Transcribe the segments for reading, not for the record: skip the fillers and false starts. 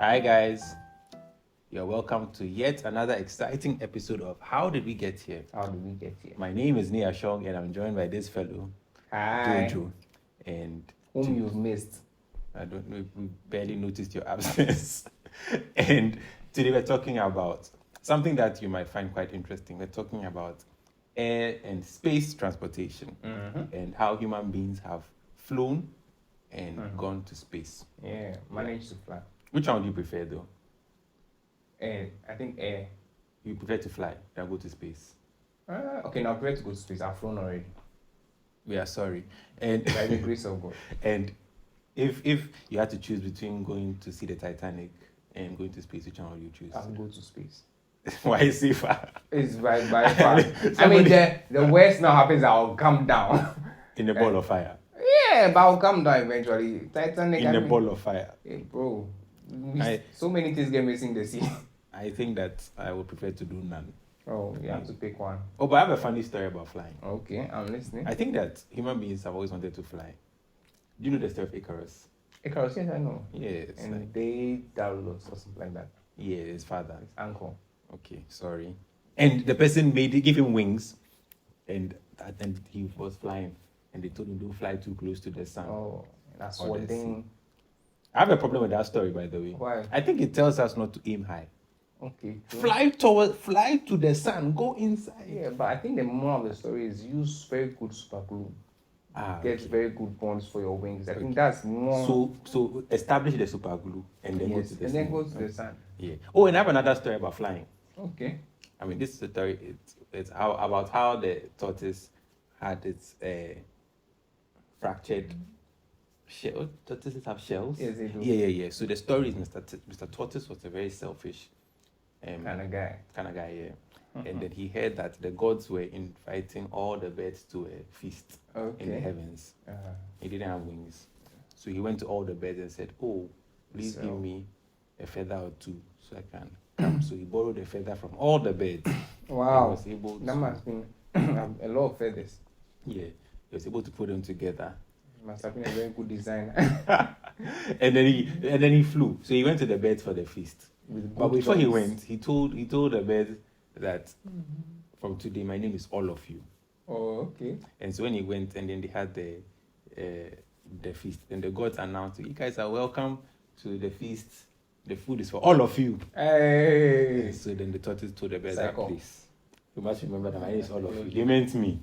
Hi guys, you're welcome to yet another exciting episode of How Did We Get Here? How did we get here? My name is Nia Shong and I'm joined by this fellow, Hi. Jojo. And Whom you've missed. I don't know if we barely noticed your absence. And today we're talking about something that you might find quite interesting. We're talking about air and space transportation and how human beings have flown and gone to space. Yeah, managed to fly. Which one do you prefer though? Air. I think air. You prefer to fly than go to space? Okay, now I prefer to go to space. I've flown already. We are sorry. And By the grace of God. And if you had to choose between going to see the Titanic and going to space, which one would you choose? I'll go to space. Why is safer? It's by far. I mean, the worst now happens, I'll come down. In a ball of fire. Yeah, but I'll come down eventually. Titanic. In a ball of fire. Hey, bro. So many things get missing in the sea. I think that I would prefer to do none. Oh, you have to pick one. Oh, but I have a funny story about flying. Okay, I'm listening. I think that human beings have always wanted to fly. Do you know the story of Icarus? Icarus, yes, I know. Yes. And they Daedalus or something like that. Yeah, his father. His uncle. Okay, sorry. And the person give him wings, and he was flying, and they told him don't fly too close to the sun. Oh, that's Or one the thing. I have a problem with that story, by the way. Why? I think it tells us not to aim high. Okay. True. Fly to the sun, go inside. Yeah, but I think the moral of the story is use very good super glue. Get very good bonds for your wings. I think that's more. So establish the super glue and then go to the sun. And then go to the sun. Yeah. Oh, and I have another story about flying. Okay. I mean, this is a story. It's about how the tortoise had its fractured shell. Tortoises have shells. Yes, they do. Yeah. So the story is Mr. Tortoise was a very selfish Kind of guy. Yeah. And then he heard that the gods were inviting all the birds to a feast in the heavens. He didn't have wings. So he went to all the birds and said, oh, please give me a feather or two so I can come. So he borrowed a feather from all the birds. Wow. Was able that to, must have been a lot of feathers. Yeah. He was able to put them together. Must have been a very good designer. and then he flew. So he went to the birds for the feast. But before he went, he told the birds that from today my name is all of you. Oh, okay. And so when he went and then they had the feast, and the gods announced, you guys are welcome to the feast. The food is for all of you. Hey. And so then the tortoise told the birds, Psycho. please, you must remember that my name is all of you. They meant me.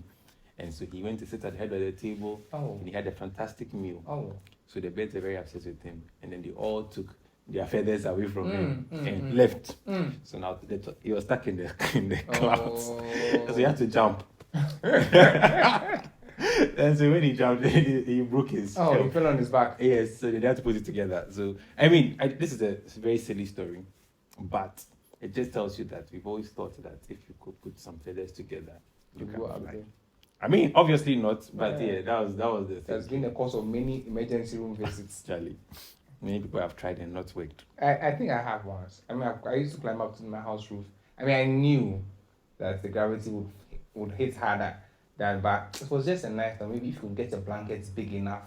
And so he went to sit at the head of the table and he had a fantastic meal. Oh. So the birds were very upset with him. And then they all took their feathers away from him and left. So now he was stuck in the clouds. So he had to jump. And so when he jumped, he broke his he fell on his back. Yes, so they had to put it together. So, I mean, this is a very silly story, but it just tells you that we've always thought that if you could put some feathers together, you can fly. I mean, obviously not, but yeah, that was the thing. That's been the cause of many emergency room visits. Charlie, many people have tried and not worked. I think I have once. I mean, I used to climb up to my house roof. I mean, I knew that the gravity would hit harder than, but it was just a nice time. Maybe if you could get a blanket big enough,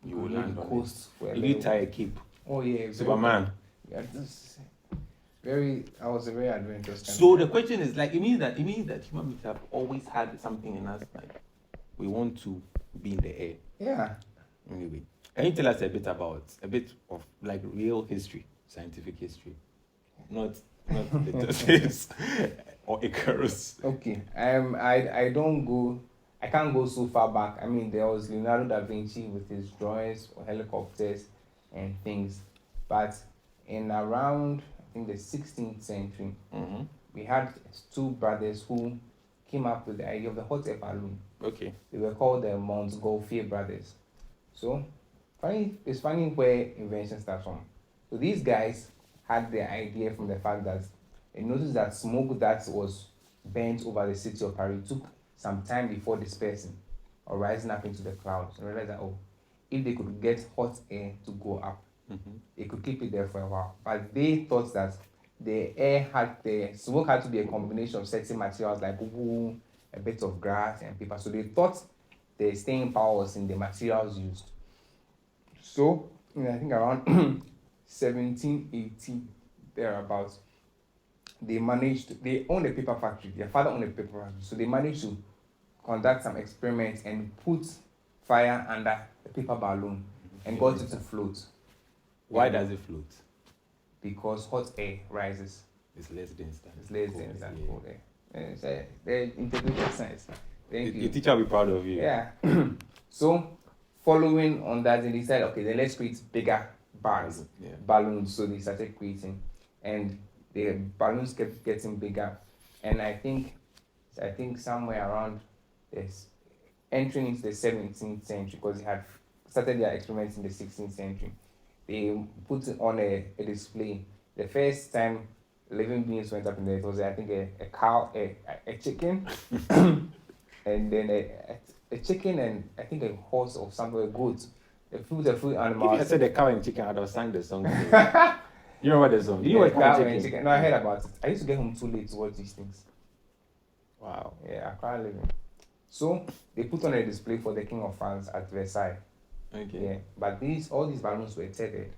you would land on coast. Did you tie a cape? Oh yeah, Superman. Yeah, I was a very adventurous. So the question is, like, it means that human beings have always had something in us, like we want to be in the air. Yeah. Anyway, can you tell us a bit of like real history, scientific history, not the tortoise or Icarus? Okay. I can't go so far back. I mean, there was Leonardo da Vinci with his drawings for helicopters and things, but in around I think the 16th century, we had two brothers who came up with the idea of the hot air balloon. Okay. They were called the Montgolfier brothers. So, it's funny where invention starts from. So these guys had the idea from the fact that they noticed that smoke that was burnt over the city of Paris took some time before dispersing or rising up into the clouds. And realized that, if they could get hot air to go up, they could keep it there for a while. But they thought that the smoke had to be a combination of certain materials like wool, a bit of grass and paper. So they thought the staying power was in the materials used. So, I think around 1780 thereabouts, they owned a paper factory. Their father owned a paper factory, so they managed to conduct some experiments and put fire under a paper balloon and got it to float. Why does it float? Because hot air rises. It's less dense than cold air. It's the integrated science. Thank you. The teacher will be proud of you. Yeah. So, following on that, they decided, okay, then let's create bigger balloons. So they started creating, and the balloons kept getting bigger. And I think somewhere around this, entering into the 17th century, because they had started their experiments in the 16th century, they put it on a display. The first time living beings went up in there, it was, I think, a cow, a chicken, and then a chicken, and I think a horse or something, a goat. A few animals. If I said the cow and chicken, I'd have sang the song. You know what the song? Do you know what cow and chicken? No, I heard about it. I used to get home too late to watch these things. Wow. Yeah, I can't live in. So they put on a display for the King of France at Versailles. Okay. Yeah, but all these balloons were tethered.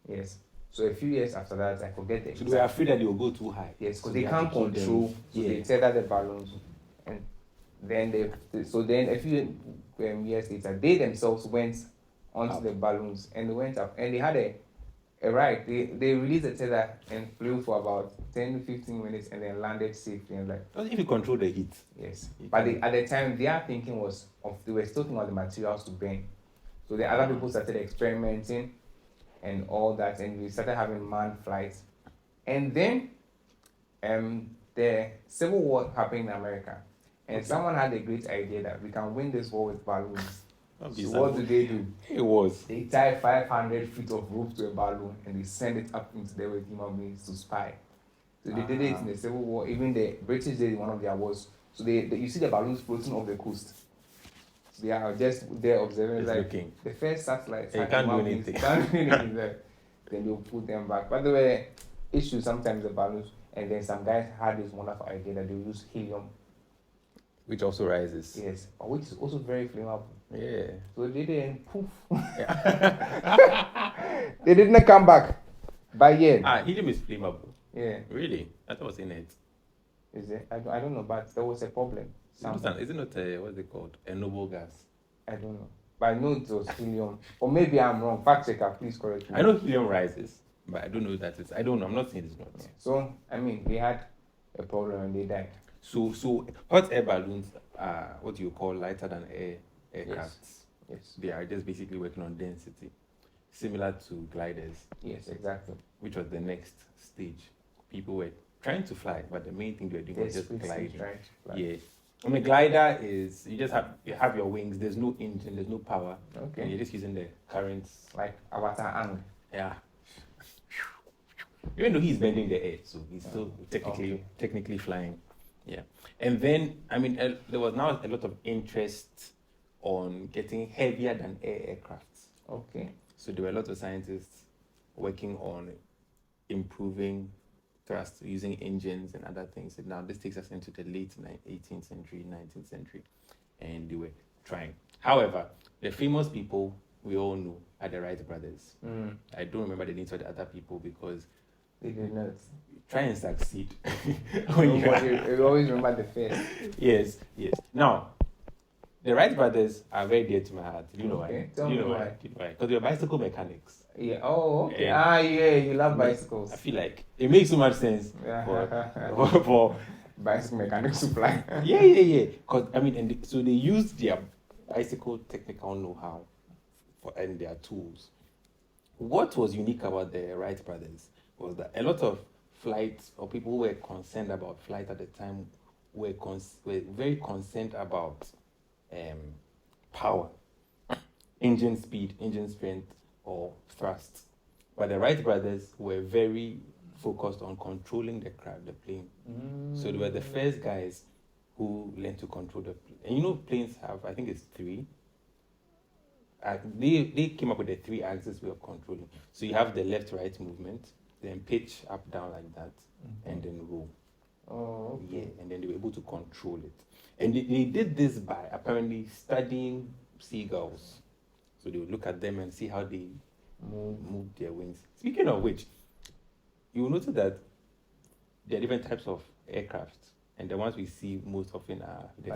Yes. So a few years after that, I forget the. So they were afraid that they will go too high. Yes, because they can't control. So they tether the balloons, and then a few years later, they themselves went onto the balloons and they went up, and they had a ride. They released a tether and flew for about 10 to 15 minutes and then landed safely. And if you control the heat. Yes, but at the time their thinking was they were still thinking of the materials to burn. So the other people started experimenting and all that, and we started having manned flights. And then the Civil War happened in America, and someone had a great idea that we can win this war with balloons. So what do? They tie 500 feet of rope to a balloon and they send it up into there with human beings to spy. So they did it in the Civil War. Even the British did one of their wars. So you see the balloons floating off the coast. So they are just there observing. It's like looking. The first satellite. They can't do anything. Then they'll put them back. But there were issues sometimes the balloons, and then some guys had this wonderful idea that they use helium, which also rises. Yes, which is also very flammable. Yeah. So they didn't poof. They didn't come back. But yeah. Helium is flammable. Yeah. Really? I thought it was in it. Is it? I don't know, but there was a problem. Is it not what's it called? A noble gas? I don't know. But I know it was helium. Or maybe I'm wrong. Fact checker, please correct me. I know helium rises, but I don't know that it's. I don't know. I'm not saying it's not. Yeah. So, I mean, they had a problem and they died. So hot air balloons are what you call lighter than aircrafts. Yes. They are just basically working on density, similar to gliders. Yes, exactly. Which was the next stage. People were trying to fly, but the main thing they were doing was just gliding. Yeah. I mean, glider is you have your wings. There's no engine. There's no power. Okay. And you're just using the currents. Like Avatar Ang. Yeah. Even though he's bending the air, so he's still technically flying. Yeah. And then, I mean, there was now a lot of interest on getting heavier than air aircrafts. Okay. So there were a lot of scientists working on improving thrust using engines and other things. And now this takes us into the late 18th century, 19th century, and they were trying. However, the famous people we all know are the Wright brothers. I don't remember the names of the other people because they did not. Try and succeed. You always remember the first. Yes. Now, the Wright brothers are very dear to my heart. Do you know why? Tell me why. Because they're bicycle mechanics. Yeah. Oh, okay. Yeah. You love bicycles. I feel like it makes so much sense for bicycle mechanics to fly. Yeah. Because I mean, so they used their bicycle technical know-how and their tools. What was unique about the Wright brothers was that a lot of flights or people who were concerned about flight at the time were very concerned about power, engine speed, engine strength, or thrust. But the Wright brothers were very focused on controlling the plane. So they were the first guys who learned to control the plane. And you know, planes have, I think it's 3. They came up with the 3-axis way of controlling. So you have the left-right movement, then pitch up, down like that, and then roll. Oh, okay. Yeah, and then they were able to control it. And they did this by apparently studying seagulls. So they would look at them and see how they move their wings. Speaking of which, you will notice that there are different types of aircraft, and the ones we see most often are the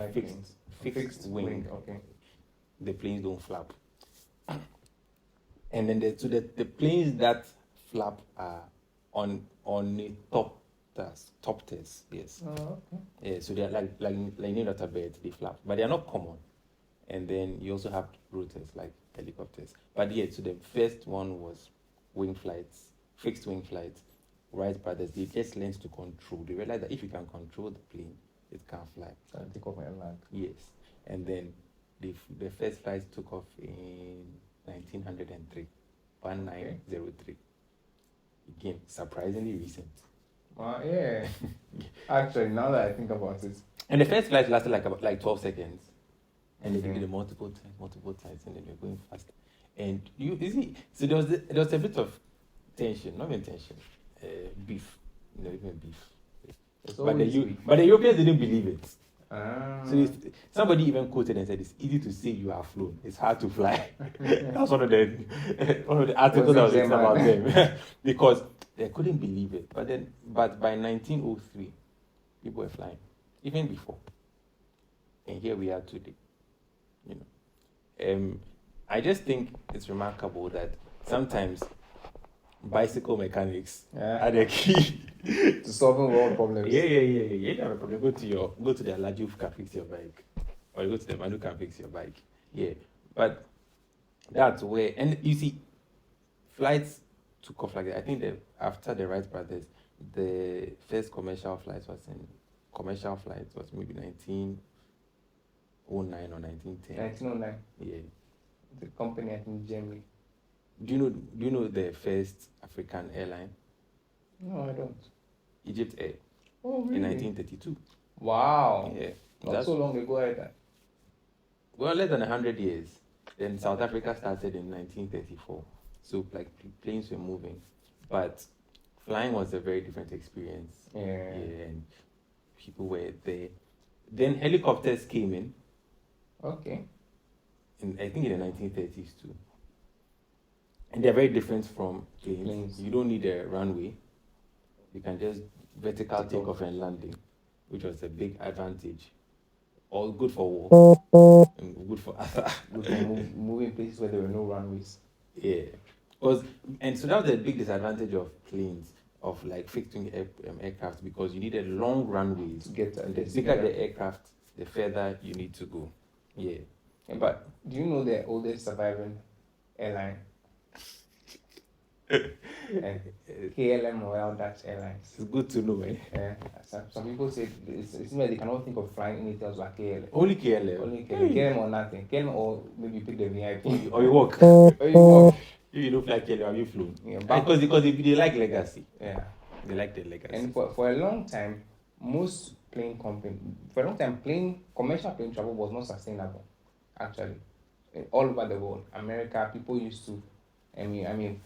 fixed wing. Okay. The planes don't flap. And then the planes that flap are on the top tiers, yes. Oh, okay. Yeah, so they're like named after birds, they flap, but they are not common. And then you also have rotors like helicopters. But yeah, so the first one was wing flights, fixed wing flights. Wright brothers, they just learned to control. They realized that if you can control the plane, it can fly. Can take off and land. Yes. And then the first flights took off in 1903, 1903. Again, surprisingly recent. Yeah. Actually, now that I think about it. And the first flight lasted like 12 seconds. And they did it multiple times, and then they're going faster. And you see, so there was a bit of tension, not even tension, beef, even beef. But the Europeans didn't believe it. So somebody even quoted and said, "It's easy to say you have flown; it's hard to fly." That's one of the articles I was reading about them because they couldn't believe it. But by 1903, people were flying, even before. And here we are today. I just think it's remarkable that sometimes bicycle mechanics are the key to solving world problems. Yeah. You don't have a problem. Go to the Alaju who can fix your bike, or you go to the man who can fix your bike. Yeah, but that's where, and you see, flights took off like that. I think that after the Wright brothers, the first commercial flight was maybe 1909 or 1910. 1909. Yeah. The company, I think, Germany. Do you know the first African airline? No, I don't. Egypt Air. Oh, really? In 1932. Wow. Yeah. Not so long ago either. Well, less than 100 years. Then South Africa started in 1934. So like planes were moving, but flying was a very different experience. Yeah. And people were there. Then helicopters came in. Okay. I think in the 1930s too. And they're very different from planes. You don't need a runway. You can just vertical takeoff and landing, which was a big advantage. All good for war and good for other. Good for moving places where there were no runways. Yeah. And so that was a big disadvantage of planes, of like fixed wing aircraft, because you needed long runways to get and the bigger the aircraft, the further you need to go. Yeah. But do you know the oldest surviving airline? KLM Royal Dutch Airlines. It's good to know, eh? Yeah. Some people say it seems like they cannot think of flying anything else like KLM. Only KLM. Only KLM. KLM or nothing. KLM or maybe pick the VIP. Or you walk. Or you walk. If you don't fly KLM, have you flown? Yeah, because they like legacy. Yeah. They like the legacy. And for a long time, most commercial plane travel was not sustainable. Actually, all over the world, America, people used to,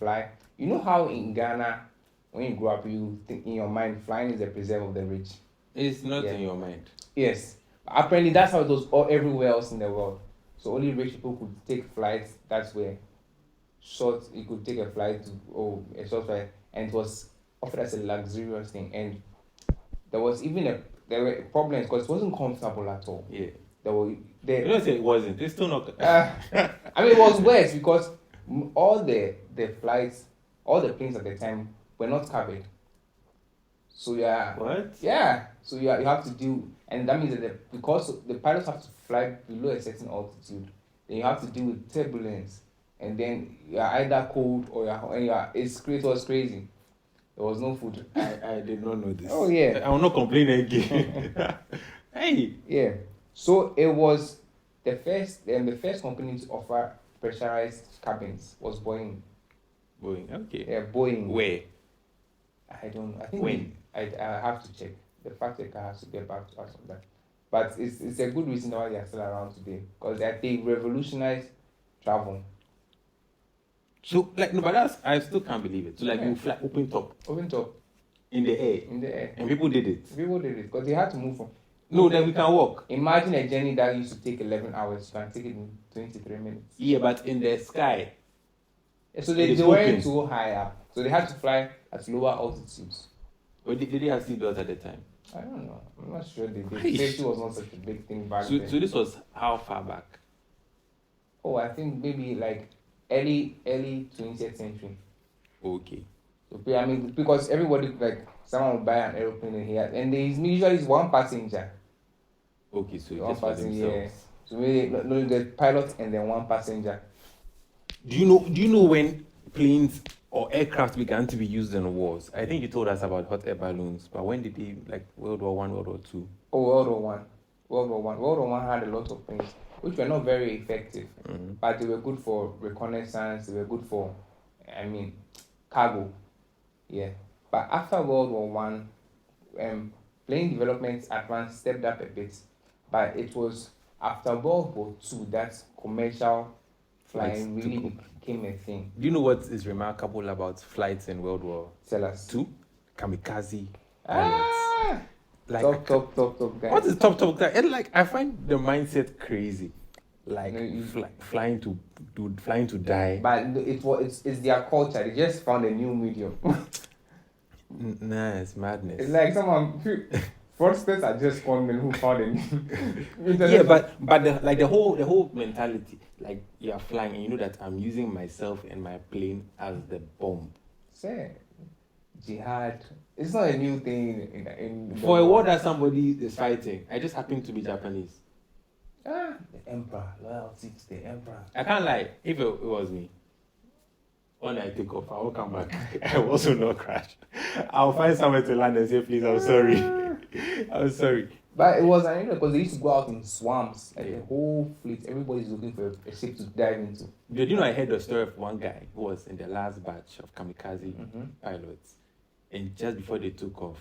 fly. You know how in Ghana, when you grow up, you think in your mind flying is the preserve of the rich. It's not in your mind. Yes, apparently that's how it was everywhere else in the world. So only rich people could take flights. That's where you could take a flight to a short flight, and it was offered as a luxurious thing. And there were problems because it wasn't comfortable at all. Yeah. You don't say it wasn't. It's still not. It was worse because all the flights, all the planes at the time were not covered. So yeah. What? Yeah. So you have to do, and that means that because the pilots have to fly below a certain altitude, then you have to deal with turbulence, and then you're either cold or it was crazy. There was no food. I did not know this. Oh yeah. I will not complain again. Hey. Yeah. So it was the first company to offer pressurized cabins was Boeing. Boeing, okay. Yeah, Boeing. Where? I don't know. I think when? I have to check. The fact checker has to get back to us on that. But it's a good reason why they are still around today, because they revolutionized travel. So but I still can't believe it. So you fly open top. Open top. In the air. In the air. And people did it. People did it because they had to move from. No, then we can walk. Imagine a journey that used to take 11 hours. You can take it in 23 minutes. Yeah, but in the sky. So they weren't too high up. So they had to fly at lower altitudes. Or did they have seatbelts at the time? I don't know. I'm not sure they did. Safety was not such a big thing back then. So this was how far back? Oh, I think maybe like early 20th century. Okay. So, I mean, because everybody, like, someone would buy an aeroplane here, and there is usually one passenger. Okay, so one just for passenger. themselves. Yeah. So maybe no, the pilot and then one passenger. Do you know when planes or aircraft began to be used in wars? I think you told us about hot air balloons, but when did they, like, World War One, World War Two? Oh, World War One had a lot of planes which were not very effective, but they were good for reconnaissance. They were good for, I mean, cargo. Yeah. But after World War One, plane development advanced stepped up a bit, but it was after World War Two that commercial flying really became a thing. Do you know what is remarkable about flights in World War II? Kamikaze pilots. Like, top guy. What is top guy? And like, I find the mindset crazy. Like, flying to die. But it's their culture. They just found a new medium. Nah, it's madness. It's like someone. Fraudsters are just conmen who found it. Yeah, but the whole mentality, like, you are flying and you know that I'm using myself and my plane as the bomb. Say, jihad. It's not a new thing in for a war that somebody is fighting. I just happen to be Japanese. The emperor, loyalty to the emperor. I can't lie. If it was me, when I take off, I will come back. I will also not crash. I'll find somewhere to land and say, please, I'm sorry. I'm sorry. But it was because they used to go out in swamps, like the whole fleet. Everybody's looking for a ship to dive into. Did you know I heard the story of one guy who was in the last batch of kamikaze pilots, and just before they took off,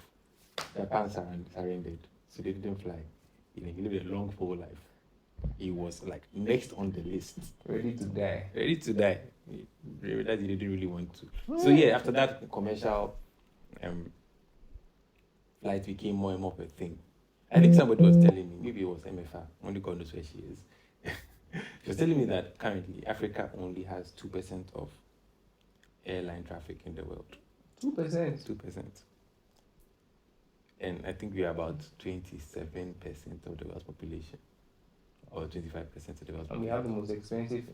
Japan surrendered, so they didn't fly. He lived a long, full life. He was like next on the list, ready to die. He realized he didn't really want to. So yeah, after that, commercial flight became more and more of a thing. I think somebody was telling me, maybe it was MFA, only God knows where she is. She was telling me that currently Africa only has 2% of airline traffic in the world. 2%? 2%. And I think we are about 27% of the world's population. Or 25% of the world's population. And we have the most expensive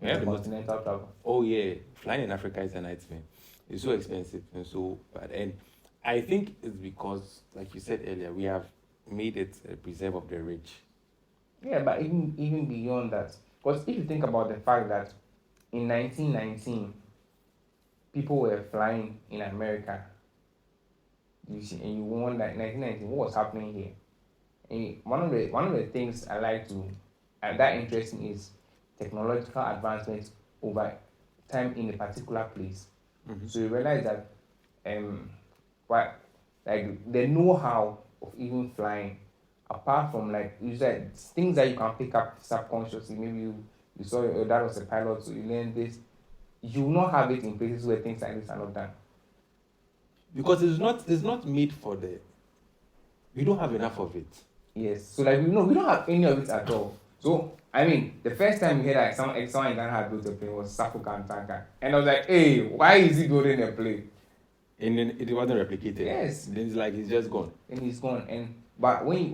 continental travel. Oh yeah, flying in Africa is a nightmare. It's so expensive and so bad. And I think it's because, like you said earlier, we have made it a preserve of the rich. Yeah, but even beyond that, because if you think about the fact that in 1919, people were flying in America, you see, and you wonder, 1919, what was happening here? And one of the things I like to that interests me is technological advancements over time in a particular place. So you realize that the know-how of even flying, apart from like you said, things that you can pick up subconsciously, maybe you saw your dad was a pilot, so you learned this. You will not have it in places where things like this are not done. Because it's not made for we don't have enough of it. Yes. So like we don't have any of it at all. So I mean, the first time we heard like someone in Ghana had built a plane was Safukan Tanka. And I was like, hey, why is he building a plane? And then it wasn't replicated. Yes. Then it's like he's just gone. And he's gone. But when you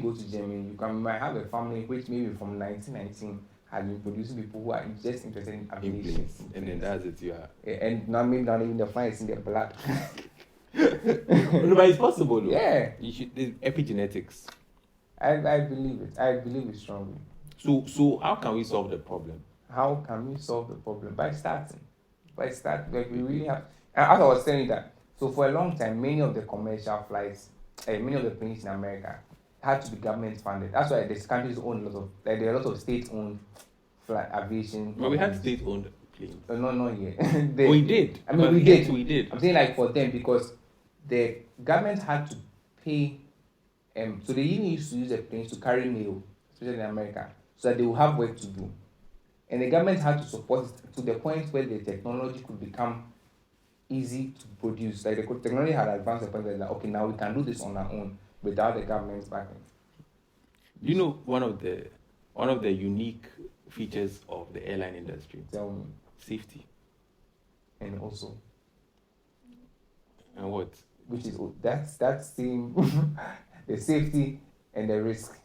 go to Germany, you might have a family which maybe from 1919 has been producing people who are just interested in aviation. And then that's it, you are. And not even the flying is in their blood. No, but it's possible though. Yeah. There's epigenetics. I believe it. I believe it strongly. So how can we solve the problem? How can we solve the problem? By starting. Like we really have. And as I was saying that, so for a long time, many of the commercial flights, many of the planes in America had to be government funded. That's why these countries own there are a lot of state-owned aviation. But we had state-owned planes. Not yet. We did. I mean, we did. We did. I'm saying like for them because the government had to pay. So they even used to use the planes to carry mail, especially in America, so that they will have work to do. And the government had to support it to the point where the technology could become easy to produce. Like the technology had advanced the point that okay, now we can do this on our own without the government's backing. You know, one of the unique features of the airline industry? Tell me. Safety. and also. And what? Which is that's same the safety and the risk.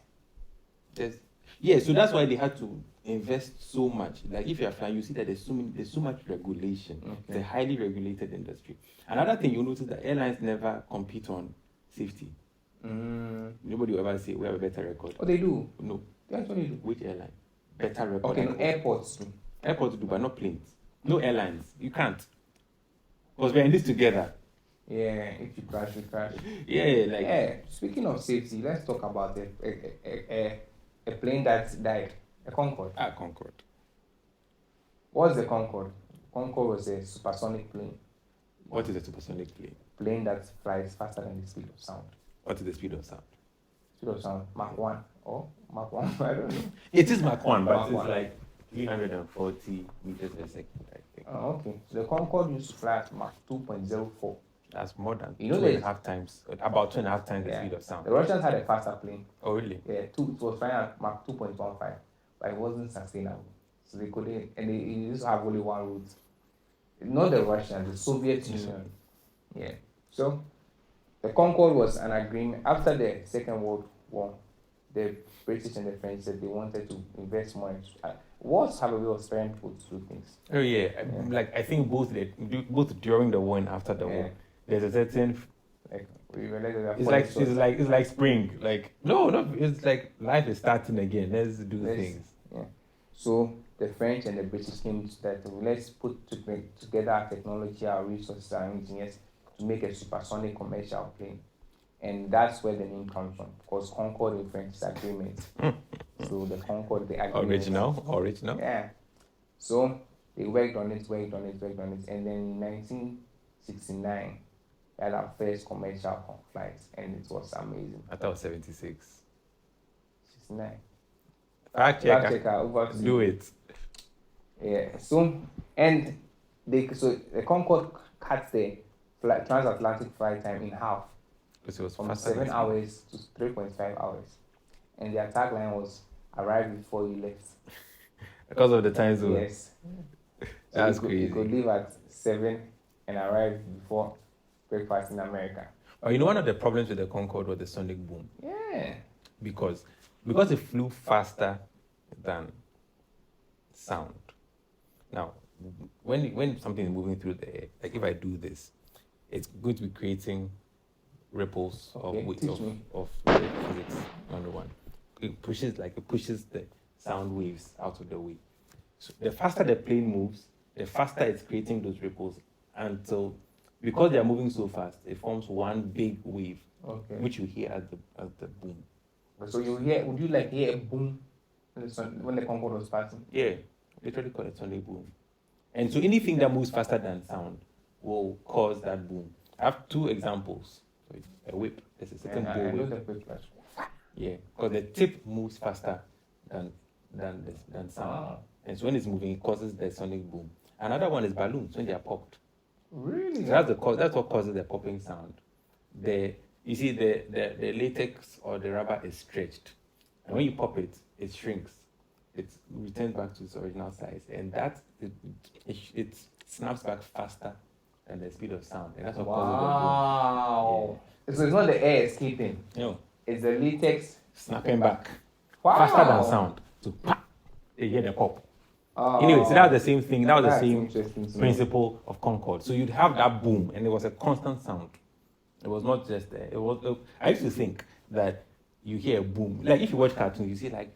Yeah, so that's why they had to invest so much. Like if you're flying, you see that there's so much regulation. Okay. It's a highly regulated industry. Another thing you notice that airlines never compete on safety. Nobody will ever say we have a better record. Oh, they do. No. They actually do. Which airline? Better record. Okay, no, airports do. Airports do, but not planes. No airlines. You can't. Because we're in this together. Yeah, if you crash, you crash. Yeah. Speaking of safety, let's talk about a plane that died. A Concorde. Concorde. What's the Concorde? Concorde was a supersonic plane. What is a supersonic plane? Plane that flies faster than the speed of sound. What is the speed of sound? Speed of sound, Mach 1 or Mach 1, I don't know. It is Mach 1, but Mach it's 1. like 340 meters per second, I think. Oh, okay. So the Concorde used to fly at Mach 2.04. That's more than You know 2.5 times, about 2.5 times the speed of sound. The Russians had a faster plane. Oh, really? Yeah, it was flying at Mach 2.15, but it wasn't sustainable. So they couldn't, and they used to have only one route. Not the Russians, the Soviet Union. Yeah. So the Concorde was an agreement after the Second World War. The British and the French said they wanted to invest more. Wars have a way of sparing people to do things. Oh yeah. Like I think both during the war and after the war, there's a certain it's like spring. Like no, it's like life is starting again. Let's do things. Yeah. So the French and the British came to that. Let's put together our technology, our resources, our engineers to make a supersonic commercial plane. And that's where the name comes from, because Concorde in French is agreement. So the Concorde, the agreement. Original. Yeah. So they worked on it, and then in 1969, we had our first commercial flight, and it was amazing. I thought it was 76. 69. Fact checker. Do it. Yeah. So the Concorde cut the transatlantic flight time in half. It was from 7 hours to 3.5 hours. And the tagline was arrive before you left. Because of the time zone. Yes. That's crazy. You could leave at 7 and arrive before breakfast in America. Oh, you know, one of the problems with the Concorde was the sonic boom. Yeah. Because it flew faster than sound. Now, when something is moving through the air, like if I do this, it's going to be creating ripples of physics 101. It pushes the sound waves out of the way. So the faster the plane moves, the faster it's creating those ripples until, because they are moving so fast, it forms one big wave, which you hear at the boom. So would you hear a boom when the Concorde was passing? Yeah, literally called a sonic boom. And so anything that moves faster than sound will cause that boom. I have two examples. So a whip, there's a certain bow whip. Yeah, because the tip moves faster than sound. And so when it's moving, it causes the sonic boom. Another one is balloons when they are popped. Really? So that's what causes the popping sound. You see the latex or the rubber is stretched. And when you pop it, it shrinks. It returns back to its original size. And that it snaps back faster than the speed of sound. And that's what causes the boom. Wow. Yeah. So it's not the air escaping. No. It's the latex snapping back. Wow. Faster than sound. So they hear the pop. Anyway, so that was the same thing. That was the same principle of Concorde. So you'd have that boom, and it was a constant sound. It was not just there. I used to think that you hear a boom. Like if you watch cartoons, you see like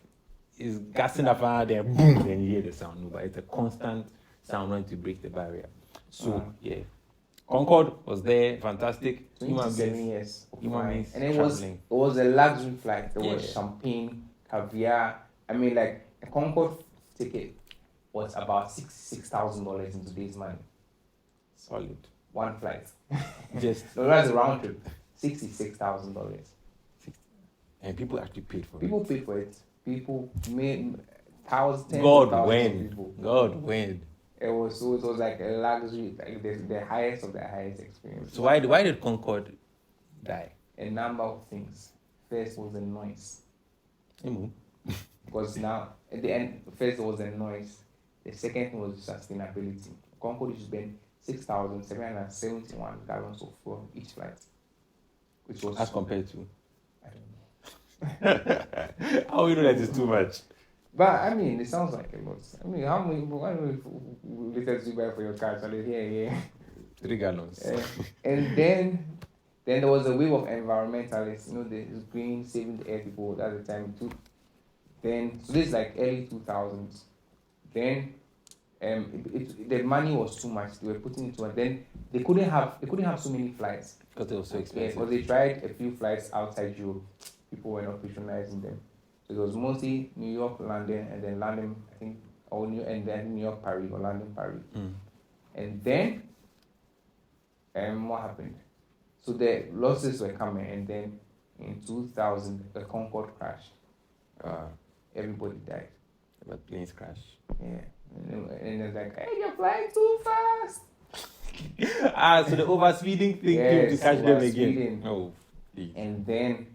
it's gassing up and then boom, then you hear the sound. No, but it's a constant sound when to break the barrier. So yeah, Concorde was there, fantastic. Human beings, and it traveling. was a luxury flight. There was champagne, caviar. I mean, like a Concorde ticket was about $6,000 in today's money. Solid. One flight. Just so that's a round trip. $66,000. And people actually paid for it. People paid for it. People made thousands. God win. It was like a luxury, like the highest of the highest experience. So why did Concorde die? A number of things. First was the noise. Because now at the end, first was the noise. The second thing was sustainability. Concorde used to spend 6,771 gallons of fuel each flight, which was as compared to. I don't know. How you know that is too much? But I mean, it sounds like a lot. I mean, how many liters do you buy for your car? So yeah. 3 gallons. And then there was a wave of environmentalists, the green saving the air people at the time too. Then so this is like early 2000s. Then the money was too much. They were putting it too much. Then they couldn't have so many flights because they were so expensive. Yeah, because they tried a few flights outside Europe. People were not patronizing them. So it was mostly New York, London, and then London, I think, and then New York, Paris, or London, Paris. And then what happened? So the losses were coming, and then in 2000, the Concorde crashed. Everybody died. But planes crashed. Yeah. And it's like, hey, you're flying too fast. So the overspeeding thing came to catch them again. Oh, please. And then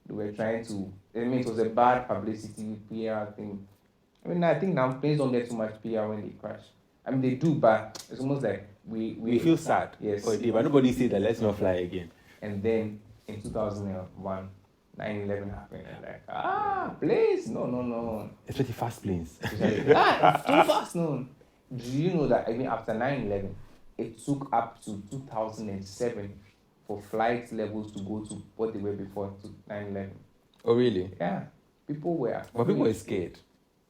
they were trying to, it was a bad publicity PR thing. I think now planes don't get too much PR when they crash. I mean, they do, but it's almost like we feel sad. Yes. But nobody said that let's not fly again. And then in 2001, 9/11 happened. And like, planes? No. Especially fast planes. Too fast, no. Do you know that, after 9/11, it took up to 2007 for flight levels to go to what they were before 9/11. Oh, really? Yeah. People were scared.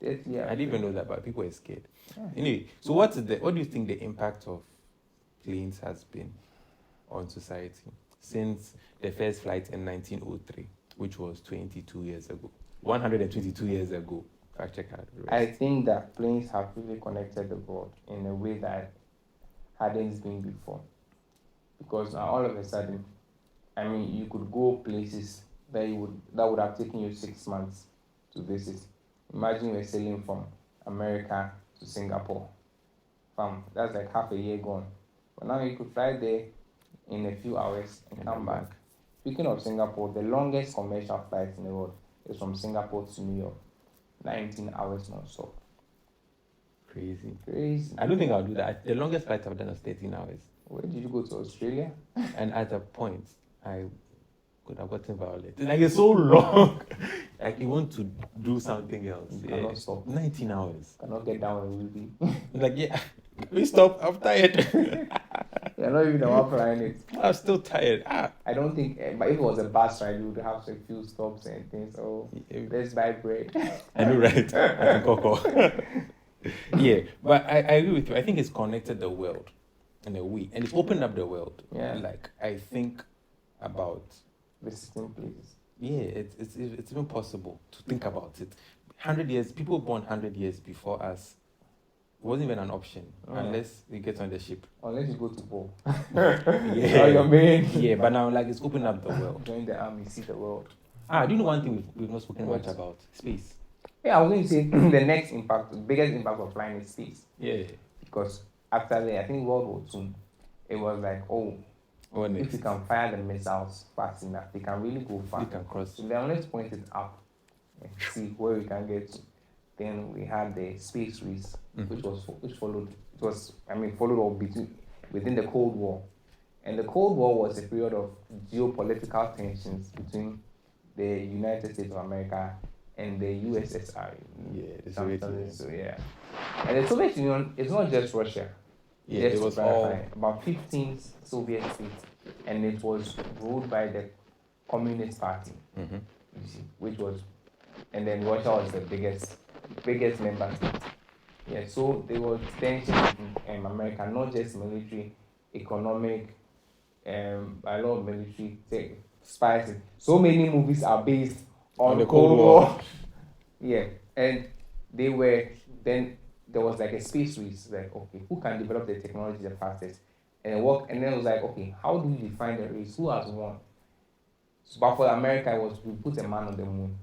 Yeah. I didn't even know that, but people were scared. Yeah. Anyway, so what do you think the impact of planes has been on society since the first flight in 1903, which was 22 years ago? 122 years ago. Fact check out. I think that planes have really connected the world in a way that hadn't been before. Because all of a sudden, you could go places that would have taken you 6 months to visit. Imagine you're sailing from America to Singapore. That's like half a year gone. But now you could fly there in a few hours and come back. Speaking of Singapore, the longest commercial flight in the world is from Singapore to New York. 19 hours non-stop. Crazy. I don't think I'll do that. The longest flight I've done was 13 hours. Where did you go to? Australia? And at a point, I could have gotten violent. Like, it's so long. Like, you want to do something else. You cannot stop. 19 hours. Cannot get down and will be. Like, yeah, we stop. I'm tired. You're not even the one flying it. I'm still tired. I don't think, but if it was a bus ride, you would have a few stops and things. Oh, let's buy bread. I know, right? I can cocoa. Yeah, but I agree with you. I think it's connected the world in a way, and it's opened up the world. Yeah. Like, I think about visiting places. Yeah, it's even possible to think about it. 100 years, people born 100 years before us, it wasn't even an option unless you get on the ship. Unless you go to war. Yeah. Or your main. Yeah, but now it's opened up the world. Join the army, see the world. Do you know one thing we've not spoken much about? Space. Yeah, I was going to say the biggest impact of flying is space. Yeah. Because after I think World War II, it was like, if you can fire the missiles fast enough, they can really go far. They can cross. So then let's point it up and see where we can get to. Then we had the space race, which followed up within the Cold War. And the Cold War was a period of geopolitical tensions between the United States of America and the USSR. Yeah, the Soviet Union. So yeah. And the Soviet Union, it's not just Russia. Yeah, it was all about 15 Soviet states, and it was ruled by the Communist Party, which was, and then Russia was the biggest member state. Yeah, so there was tension in America, not just military, economic, a lot of military spies. So many movies are based on the Cold War. Yeah, and there was like a space race, like, okay, who can develop the technology the fastest? And then it was like, okay, how do we define the race? Who has won? So, but for America, we put a man on the moon.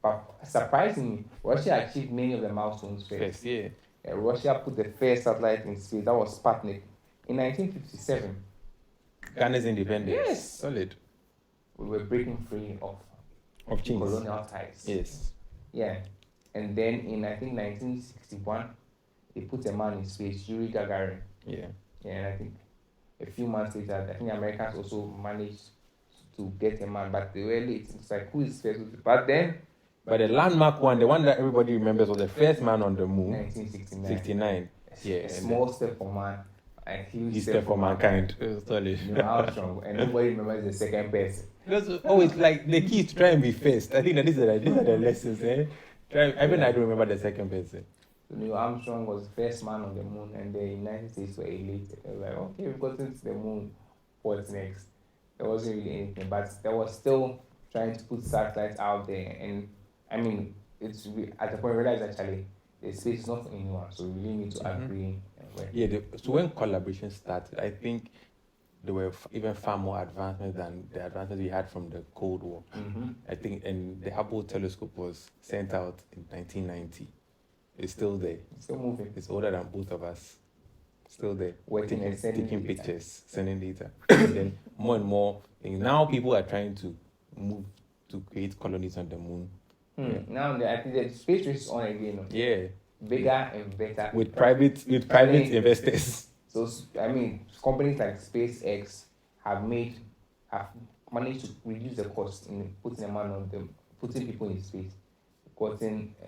But surprisingly, Russia achieved many of the milestones first. Yeah. Russia put the first satellite in space, that was Sputnik, in 1957. Ghana's independence. Yes. Solid. We were breaking free of chains. Colonial ties. Yes. Yeah. And then in, I think, 1961, they put a man in space, Yuri Gagarin. Yeah. Yeah, and I think a few months later, I think the Americans also managed to get a man, but they were late. It's like, who is first? But then, but the landmark one, the one that everybody remembers, was the first man on the moon, 1969. 69. Yeah, a small step for man, a huge step for mankind. Neil Armstrong, and nobody remembers the second person. It's like the key is to try and be first. I think that these are the lessons. I don't remember the second person. So Neil Armstrong was the first man on the moon, and the United States were elated. They were like, okay, we've gotten to the moon. What's next? There wasn't really anything, but there was still trying to put satellites out there. And I mean, it's at the point we realized actually the space is not for anyone, so we really need to agree. So when collaboration started, I think there were even far more advancements than the advances we had from the Cold War. I think, and the Hubble telescope was sent out in 1990. It's still there. It's still moving. It's older than both of us. Still there. Working and taking pictures, sending data. And then more and more things. Now people are trying to move to create colonies on the moon. Yeah. Now I think the space race is on again. Yeah. Bigger and better. With private investors. So I mean, companies like SpaceX have managed to reduce the cost in putting a man on them, putting people in space.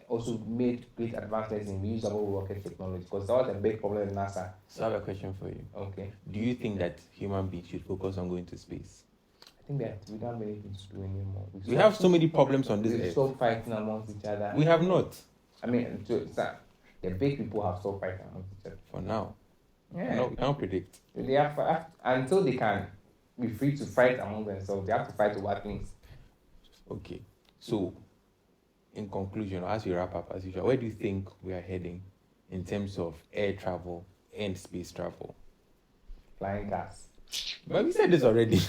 Also made great advancements in reusable rocket technology, because that was a big problem in NASA. So I have a question for you. Okay. Do you think that human beings should focus on going to space? I think that we don't have anything to do anymore. We have so many problems on this earth. We stop fighting amongst each other. We have not. I mean, the big people have stopped fighting amongst each other. For now. Yeah. No, we can't predict. They have until they can be free to fight among themselves, they have to fight over things. Okay. So, in conclusion, as we wrap up as usual, where do you think we are heading in terms of air travel and space travel? Flying cars. But we said this already.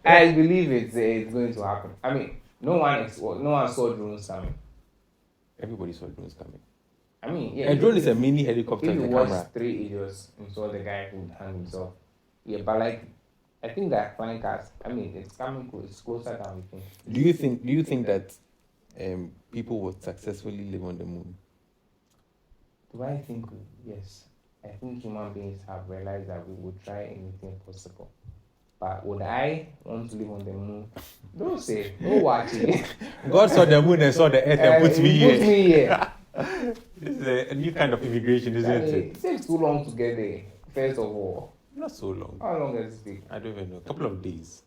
I believe it's going to happen. I mean, no one saw drones coming. Everybody saw drones coming. I mean, yeah. A drone is a mini helicopter if with you a watch camera. 3 Idiots and saw the guy who hung himself. Yeah, but like, I think that flying cars, I mean, it's coming close. It's closer than we think. Do you think that people will successfully live on the moon? Do I think? Yes. I think human beings have realized that we would try anything possible. But would I want to live on the moon? Don't say. Don't watch it. God saw the moon and saw the earth and put me here. Put me here. This is a new kind of immigration, isn't it? It takes too long to get there, first of all. Not so long. How long does it take? I don't even know. A couple of days.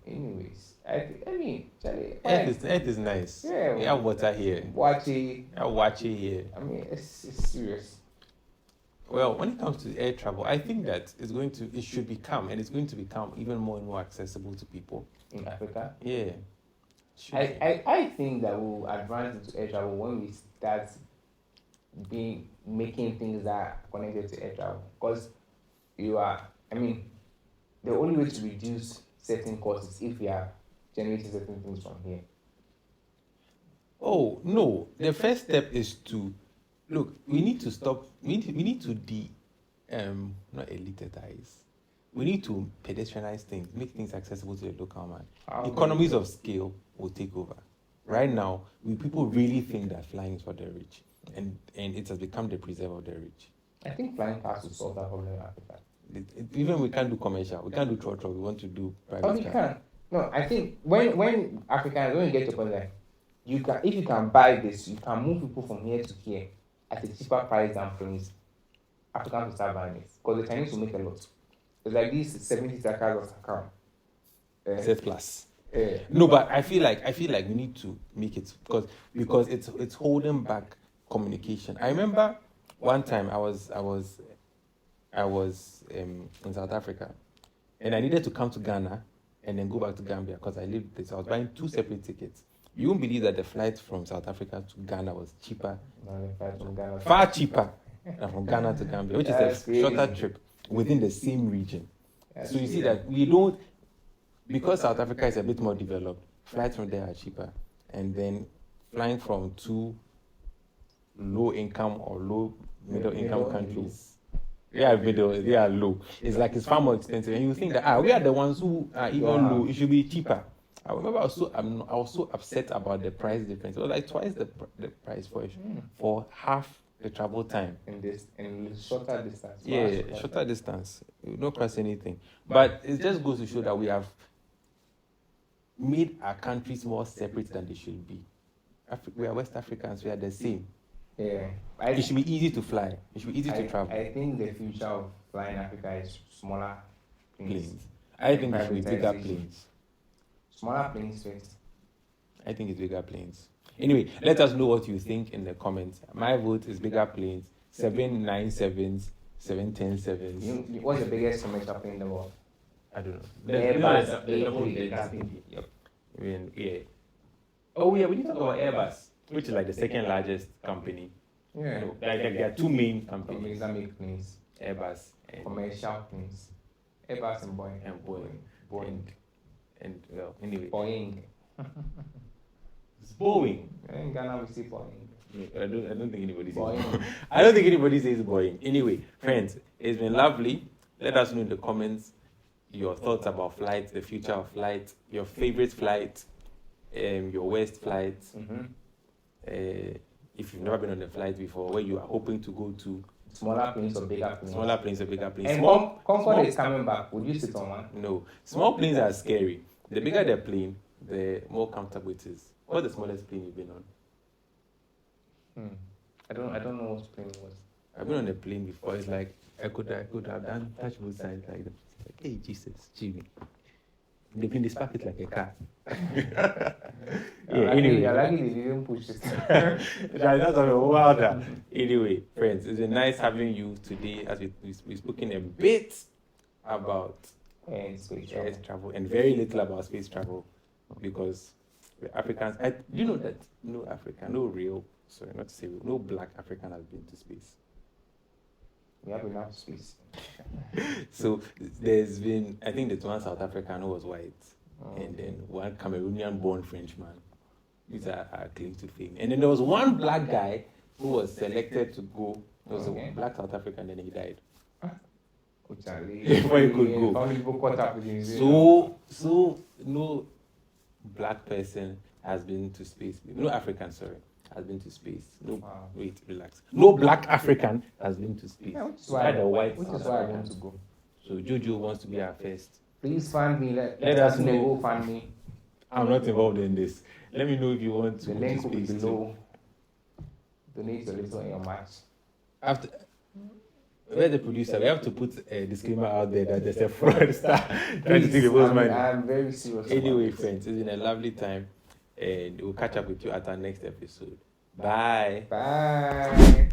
Anyways, I mean, Charlie, Earth is nice. Yeah, we have water here. Watch it. Watch it here. I mean, it's serious. Well, when it comes to air travel, I think that it should become, and it's going to become even more and more accessible to people. In Africa? Yeah. I think that we'll advance into air travel when we start making things that are connected to air travel. Because the only way to reduce certain costs is if we are generating certain things from here. Oh, no. The first step is to look, we need to stop, we need to not elitize. We need to pedestrianize things, make things accessible to the local man. Economies of scale will take over. Right now, people really think that flying is for the rich, and it has become the preserve of the rich. I think flying cars will solve that problem in Africa. Even we can't do commercial, we can't do trotro, we want to do private. Oh, we can. No, I think when Africans, when you get to a point like, if you can buy this, you can move people from here to here at a cheaper price than Chinese. Africans will start buying it because the Chinese will make a lot. It's like these 70 cars of Z plus. No, but I feel like we need to make it because it's holding back communication. I remember one time I was in South Africa, and I needed to come to Ghana and then go back to Gambia because I lived there. So I was buying 2 separate tickets. You won't believe that the flight from South Africa to Ghana was cheaper, far cheaper than from Ghana to Gambia, which is a shorter trip within the same region. So you see that we don't, because South Africa is a bit more developed, flights from there are cheaper, and then flying from 2 low income or low middle income countries, they are low. It's like it's far more expensive, and you think that we are the ones who are even low. It should be cheaper. I remember I was so upset about the price difference. It was like twice the price for half the travel time. In shorter distance. Yeah, shorter distance. You don't cross anything. But it just goes to show that we have made our countries more separate than they should be. We are West Africans, we are the same. Yeah. It should be easy to fly. It should be easy to travel. I think the future of flying Africa is smaller planes. I think it should be bigger planes. Smaller planes first. I think it's bigger planes. Anyway, let us know what you think in the comments. My vote is bigger planes. 797s, 710-7s. What's the biggest commercial plane in the world? I don't know. Yep. I mean, yeah. Oh yeah, we need to talk about Airbus, which is like the second largest company. Yeah. No, there are two main companies. That make planes. Airbus and Commercial planes. Airbus and Boeing. Boeing. And well, anyway. Boeing. It's Boeing. In Ghana we see Boeing. I don't think anybody says Boeing. I don't think anybody says Boeing. Anyway, friends, it's been lovely. Let us know in the comments your thoughts about flights, the future of flight, your favorite flight, your worst flight. If you've never been on a flight before, where you are hoping to go to. Smaller planes or bigger planes? Smaller planes or bigger planes. And Concorde is coming back. Would you sit on one? No. Small planes are scary. The bigger the plane, the more comfortable it is. What's the smallest plane you've been on? I don't know what plane it was. I've been on a plane before. It's like I could have done touch both sides like that. Like, hey Jesus, Jimmy. The plane is packed like a car. Anyway. I like it if you didn't push it. That's a wilder. Anyway, friends, it's been nice having you today as we've spoken a bit about space travel and very little about space travel because the Africans. Do you know that no black African has been to space? We have enough space. So there's been, I think there's one South African who was white, and then one Cameroonian-born Frenchman. These are our claim to fame. And then there was one black guy who was selected to go. There was a black South African, and then he died. Before he could go. So no black person has been to space. No African, has been to space. Wait, relax. No black African has been to space. Yeah, which is why I want to go. So Jojo wants to be our first. Please fund me. Let us know. Go fund me. I'm not involved in this. Let me know if you want to. The link will be below. Donate a little in your match. After, we're the producer. We have to put a disclaimer out there that there's a fraud star trying to take people's money. I'm very serious. Anyway, friends, it's been a lovely time, and we'll catch up with you at our next episode. Bye. Bye.